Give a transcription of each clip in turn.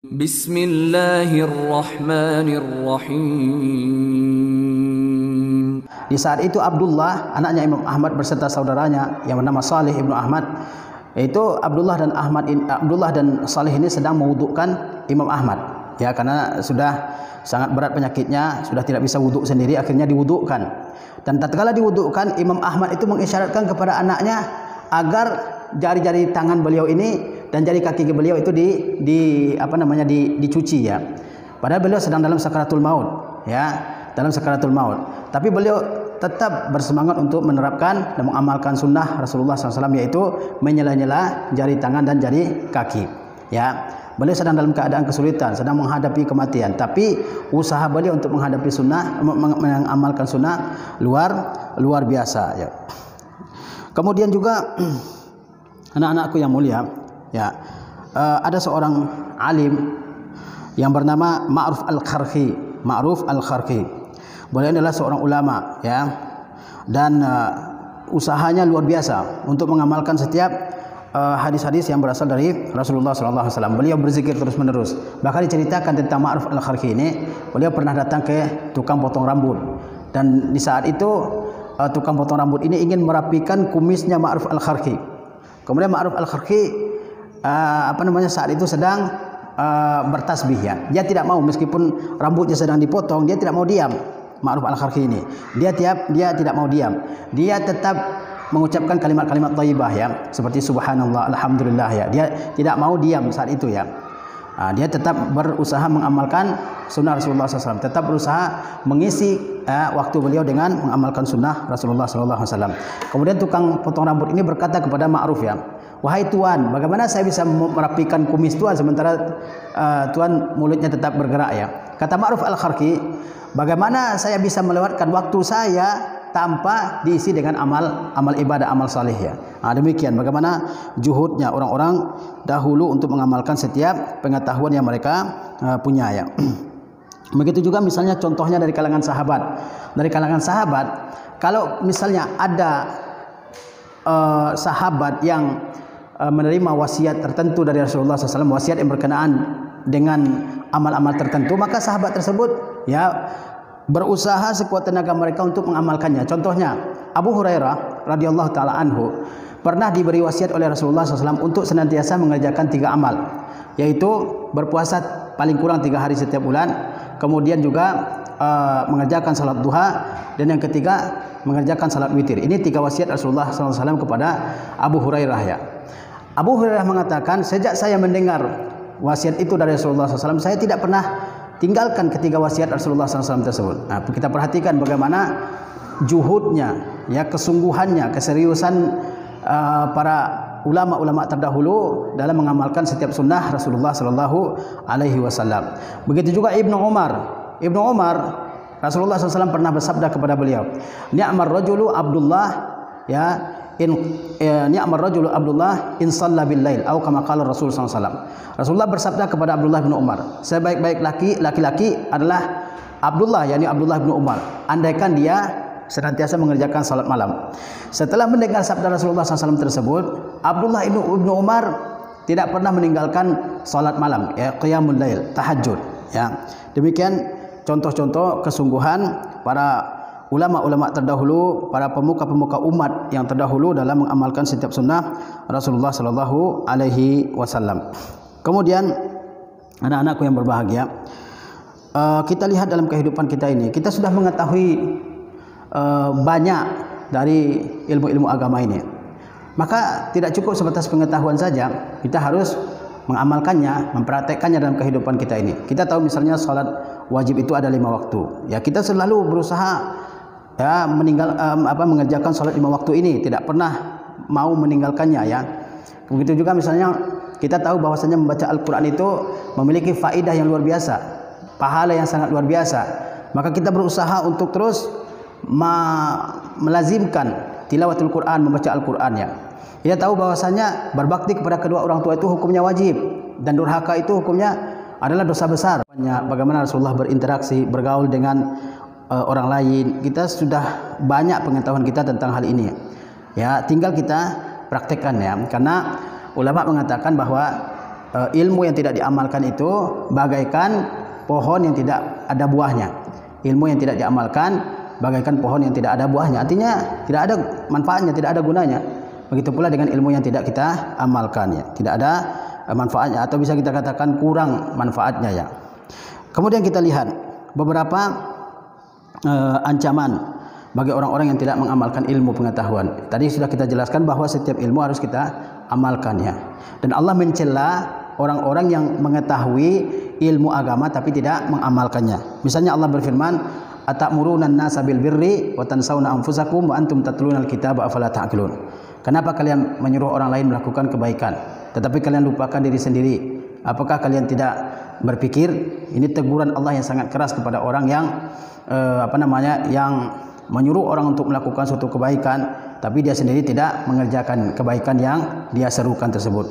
Bismillahirrahmanirrahim. Di saat itu Abdullah, anaknya Imam Ahmad beserta saudaranya yang bernama Salih ibnu Ahmad, yaitu Abdullah dan Salih ini sedang mewudukkan Imam Ahmad, ya, karena sudah sangat berat penyakitnya, sudah tidak bisa wuduk sendiri, akhirnya diwudukkan. Dan tatkala diwudukkan, Imam Ahmad itu mengisyaratkan kepada anaknya agar jari-jari tangan beliau ini dan jari kaki beliau itu dicuci, ya. Padahal beliau sedang dalam sakaratul maut, ya, dalam sakaratul maut. Tapi beliau tetap bersemangat untuk menerapkan dan mengamalkan sunnah Rasulullah SAW, yaitu menyela-nyela jari tangan dan jari kaki, ya. Beliau sedang dalam keadaan kesulitan, sedang menghadapi kematian, tapi usaha beliau untuk menghadapi sunnah, mengamalkan sunnah luar biasa, ya. Kemudian juga anak-anakku yang mulia, ya, ada seorang alim yang bernama Ma'ruf Al-Kharqi. Beliau adalah seorang ulama, ya, dan usahanya luar biasa untuk mengamalkan setiap hadis-hadis yang berasal dari Rasulullah SAW. Beliau berzikir terus-menerus. Bahkan diceritakan tentang Ma'ruf Al-Kharqi ini, beliau pernah datang ke tukang potong rambut, dan di saat itu tukang potong rambut ini ingin merapikan kumisnya Ma'ruf Al-Kharqi. Kemudian Ma'ruf Al-Kharqi saat itu sedang bertasbih, ya. Dia tidak mau, meskipun rambutnya sedang dipotong, dia tidak mau diam. Ma'ruf Al-Kharqi ini, dia tidak mau diam. Dia tetap mengucapkan kalimat-kalimat thayyibah, ya, seperti subhanallah, alhamdulillah, ya. Dia tidak mau diam saat itu, ya. Dia tetap berusaha mengamalkan sunnah Rasulullah SAW, tetap berusaha mengisi waktu beliau dengan mengamalkan sunnah Rasulullah SAW. Kemudian tukang potong rambut ini berkata kepada Ma'ruf, ya, wahai tuan, bagaimana saya bisa merapikan kumis tuan sementara tuan mulutnya tetap bergerak, ya. Kata Ma'ruf Al-Kharqi, bagaimana saya bisa melewatkan waktu saya tanpa diisi dengan amal ibadah, amal saleh, ya. Demikian bagaimana juhudnya orang-orang dahulu untuk mengamalkan setiap pengetahuan yang mereka punya, ya. Begitu juga misalnya contohnya dari kalangan sahabat. Dari kalangan sahabat, kalau misalnya ada sahabat yang menerima wasiat tertentu dari Rasulullah SAW, wasiat yang berkenaan dengan amal-amal tertentu, maka sahabat tersebut, ya, berusaha sekuat tenaga mereka untuk mengamalkannya. Contohnya Abu Hurairah radhiyallahu taala anhu pernah diberi wasiat oleh Rasulullah SAW untuk senantiasa mengerjakan 3 amal, yaitu berpuasa paling kurang 3 hari setiap bulan, kemudian juga mengerjakan salat duha, dan yang ketiga mengerjakan salat witir. Ini 3 wasiat Rasulullah SAW kepada Abu Hurairah, ya. Abu Hurairah mengatakan, sejak saya mendengar wasiat itu dari Rasulullah SAW, saya tidak pernah tinggalkan ketiga wasiat Rasulullah SAW tersebut. Kita perhatikan bagaimana juhudnya, ya, kesungguhannya, keseriusan para ulama-ulama terdahulu dalam mengamalkan setiap sunnah Rasulullah SAW. Begitu juga Ibnu Umar, Rasulullah SAW pernah bersabda kepada beliau, ni'mar rajulu Abdullah, ya, ni'mar rajulu Abdullah in shalla bil lail, atau kama qala Rasul SAW. Rasulullah bersabda kepada Abdullah bin Umar, sebaik-baik laki-laki adalah Abdullah, yakni Abdullah bin Umar, andaikan dia senantiasa mengerjakan salat malam. Setelah mendengar sabda Rasulullah SAW tersebut, Abdullah bin Umar tidak pernah meninggalkan salat malam, ya, qiyamul lail, tahajud, ya. Demikian contoh-contoh kesungguhan para ulama-ulama terdahulu, para pemuka-pemuka umat yang terdahulu dalam mengamalkan setiap sunnah Rasulullah SAW. Kemudian anak-anakku yang berbahagia, kita lihat dalam kehidupan kita ini, kita sudah mengetahui banyak dari ilmu-ilmu agama ini. Maka tidak cukup sebatas pengetahuan saja, kita harus mengamalkannya, mempraktekkannya dalam kehidupan kita ini. Kita tahu misalnya salat wajib itu ada 5 waktu. Ya, kita selalu berusaha, ya, mengerjakan salat 5 waktu ini, tidak pernah mau meninggalkannya, ya. Begitu juga misalnya kita tahu bahwasanya membaca Al-Qur'an itu memiliki faidah yang luar biasa, pahala yang sangat luar biasa. Maka kita berusaha untuk terus melazimkan tilawatul Qur'an, membaca Al-Qur'an, ya. Kita tahu bahwasanya berbakti kepada kedua orang tua itu hukumnya wajib, dan durhaka itu hukumnya adalah dosa besar. Bagaimana Rasulullah berinteraksi, bergaul dengan orang lain, kita sudah banyak pengetahuan kita tentang hal ini, ya. Tinggal kita praktekkan, ya. Karena ulama mengatakan bahwa ilmu yang tidak diamalkan itu bagaikan pohon yang tidak ada buahnya. Ilmu yang tidak diamalkan bagaikan pohon yang tidak ada buahnya. Artinya tidak ada manfaatnya, tidak ada gunanya. Begitu pula dengan ilmu yang tidak kita amalkan, ya. Tidak ada manfaatnya, atau bisa kita katakan kurang manfaatnya, ya. Kemudian kita lihat beberapa ancaman bagi orang-orang yang tidak mengamalkan ilmu pengetahuan. Tadi sudah kita jelaskan bahwa setiap ilmu harus kita amalkan, ya. Dan Allah mencela orang-orang yang mengetahui ilmu agama tapi tidak mengamalkannya. Misalnya Allah berfirman, "Atamuruna an-nasa bil birri wa tansawna anfusakum wa antum tatluna al-kitaba afala ta'qilun." Kenapa kalian menyuruh orang lain melakukan kebaikan tetapi kalian lupakan diri sendiri? Apakah kalian tidak berpikir? Ini teguran Allah yang sangat keras kepada orang yang yang menyuruh orang untuk melakukan suatu kebaikan tapi dia sendiri tidak mengerjakan kebaikan yang dia serukan tersebut.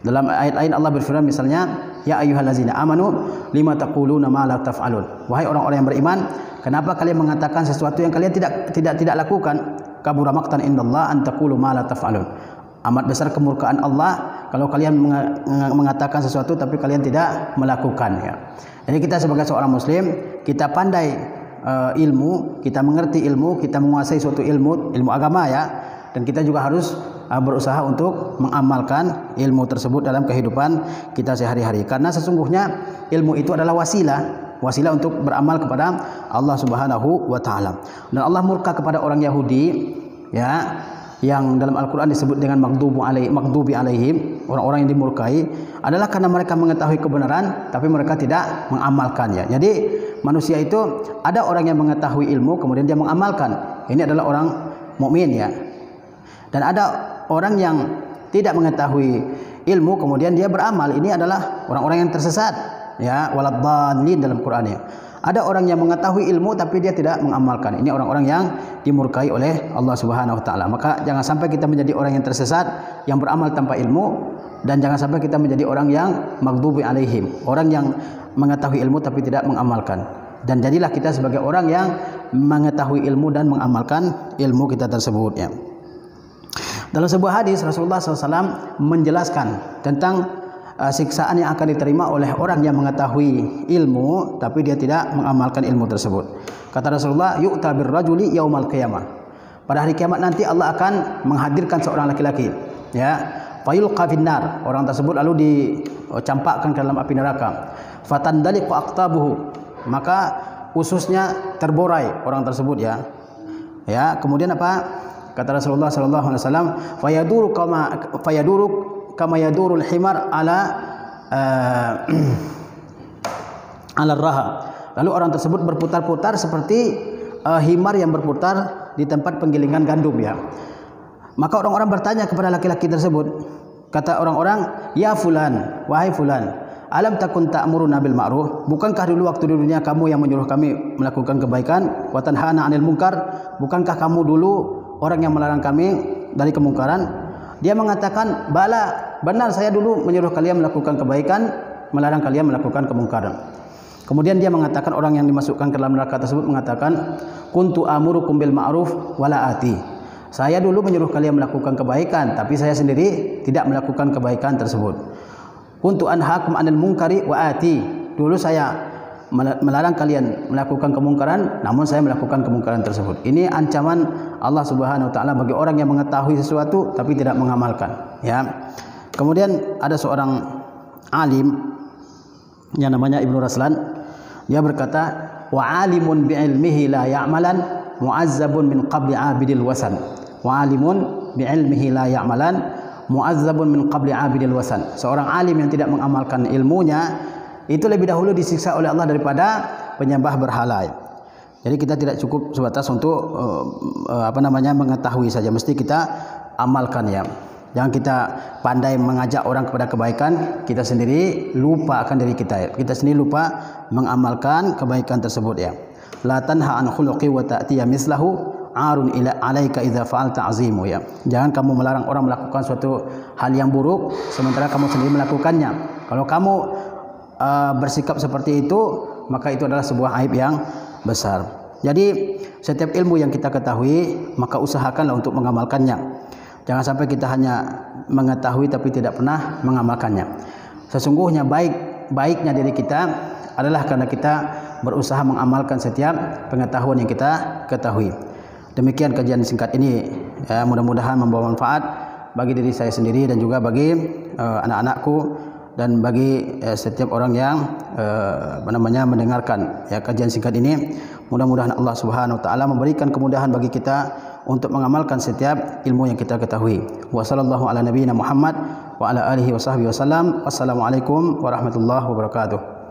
Dalam ayat lain Allah berfirman misalnya, "Ya ayyuhallazina amanu lima taquluna ma la taf'alun." Wahai orang-orang yang beriman, kenapa kalian mengatakan sesuatu yang kalian tidak lakukan? Kabura maqtan indallah an taqulu ma la taf'alun. Amat besar kemurkaan Allah kalau kalian mengatakan sesuatu tapi kalian tidak melakukan, ya. Jadi kita sebagai seorang muslim, kita pandai ilmu, kita mengerti ilmu, kita menguasai suatu ilmu agama, ya. Dan kita juga harus berusaha untuk mengamalkan ilmu tersebut dalam kehidupan kita sehari-hari. Karena sesungguhnya ilmu itu adalah wasilah untuk beramal kepada Allah Subhanahu wa taala. Dan Allah murka kepada orang Yahudi, ya, yang dalam Al-Qur'an disebut dengan maghdubi alaihim, orang-orang yang dimurkai, adalah karena mereka mengetahui kebenaran tapi mereka tidak mengamalkannya. Jadi manusia itu ada orang yang mengetahui ilmu kemudian dia mengamalkan. Ini adalah orang mukmin, ya. Dan ada orang yang tidak mengetahui ilmu kemudian dia beramal. Ini adalah orang-orang yang tersesat, ya, waladhdallin dalam Quran, ya. Ada orang yang mengetahui ilmu tapi dia tidak mengamalkan. Ini orang-orang yang dimurkai oleh Allah Subhanahu wa taala. Maka jangan sampai kita menjadi orang yang tersesat yang beramal tanpa ilmu, dan jangan sampai kita menjadi orang yang maghdubi alaihim, orang yang mengetahui ilmu tapi tidak mengamalkan. Dan jadilah kita sebagai orang yang mengetahui ilmu dan mengamalkan ilmu kita tersebut, ya. Dalam sebuah hadis Rasulullah SAW menjelaskan tentang siksaan yang akan diterima oleh orang yang mengetahui ilmu tapi dia tidak mengamalkan ilmu tersebut. Kata Rasulullah, "Yu'ta birrajuli yaumal qiyamah." Pada hari kiamat nanti Allah akan menghadirkan seorang laki-laki, ya. Fayulqa finnar, orang tersebut lalu dicampakkan ke dalam api neraka. Fatandaliqu aqtabuhu, maka ususnya terborai orang tersebut, ya. Ya, kemudian apa? Kata Rasulullah sallallahu alaihi wasallam, "Fayaduru kama yadurul himar ala raha." Lalu orang tersebut berputar-putar seperti himar yang berputar di tempat penggilingan gandum, ya. Maka orang-orang bertanya kepada laki-laki tersebut. Kata orang-orang, "Ya fulan, wahai fulan, alam takun ta'muruna bil ma'ruf? Bukankah dulu waktu di dunia kamu yang menyuruh kami melakukan kebaikan? Wa tanhana 'anil munkar? Bukankah kamu dulu orang yang melarang kami dari kemungkaran?" Dia mengatakan, "Bala, benar saya dulu menyuruh kalian melakukan kebaikan, melarang kalian melakukan kemungkaran." Kemudian dia mengatakan, orang yang dimasukkan ke dalam neraka tersebut mengatakan, "Kuntu amurukum bil ma'ruf wala ati." Saya dulu menyuruh kalian melakukan kebaikan, tapi saya sendiri tidak melakukan kebaikan tersebut. "Kuntu anhaakum 'anil munkari wa ati." Dulu saya melarang kalian melakukan kemungkaran, namun saya melakukan kemungkaran tersebut. Ini ancaman Allah Subhanahu wa taala bagi orang yang mengetahui sesuatu tapi tidak mengamalkan, ya. Kemudian ada seorang alim yang namanya Ibnu Raslan. Dia berkata, "Wa 'alimun bi ilmihi la ya'malan mu'azzabun min qabli 'abidil wasan." Wa 'alimun bi ilmihi la ya'malan mu'azzabun min qabli 'abidil wasan. Seorang alim yang tidak mengamalkan ilmunya itu lebih dahulu disiksa oleh Allah daripada penyembah berhala. Jadi kita tidak cukup sebatas untuk mengetahui saja, mesti kita amalkan, ya. Jangan kita pandai mengajak orang kepada kebaikan, kita sendiri lupa akan diri kita, ya. Kita sendiri lupa mengamalkan kebaikan tersebut, ya. La tanha an khuluqi wa ta'tiya mislahu arun ila alaika idza fa'alta azimu, ya. Jangan kamu melarang orang melakukan suatu hal yang buruk sementara kamu sendiri melakukannya. Kalau kamu bersikap seperti itu, maka itu adalah sebuah aib yang besar. Jadi setiap ilmu yang kita ketahui, maka usahakanlah untuk mengamalkannya. Jangan sampai kita hanya mengetahui tapi tidak pernah mengamalkannya. Sesungguhnya baiknya diri kita adalah karena kita berusaha mengamalkan setiap pengetahuan yang kita ketahui. Demikian kajian singkat ini, ya, mudah-mudahan membawa manfaat bagi diri saya sendiri dan juga bagi anak-anakku dan bagi setiap orang yang mendengarkan ya kajian singkat ini. Mudah-mudahan Allah Subhanahu wa taala memberikan kemudahan bagi kita untuk mengamalkan setiap ilmu yang kita ketahui. Wa sallallahu ala nabiyyina Muhammad wa ala alihi wa sahbihi wasallam. Wassalamualaikum warahmatullahi wabarakatuh.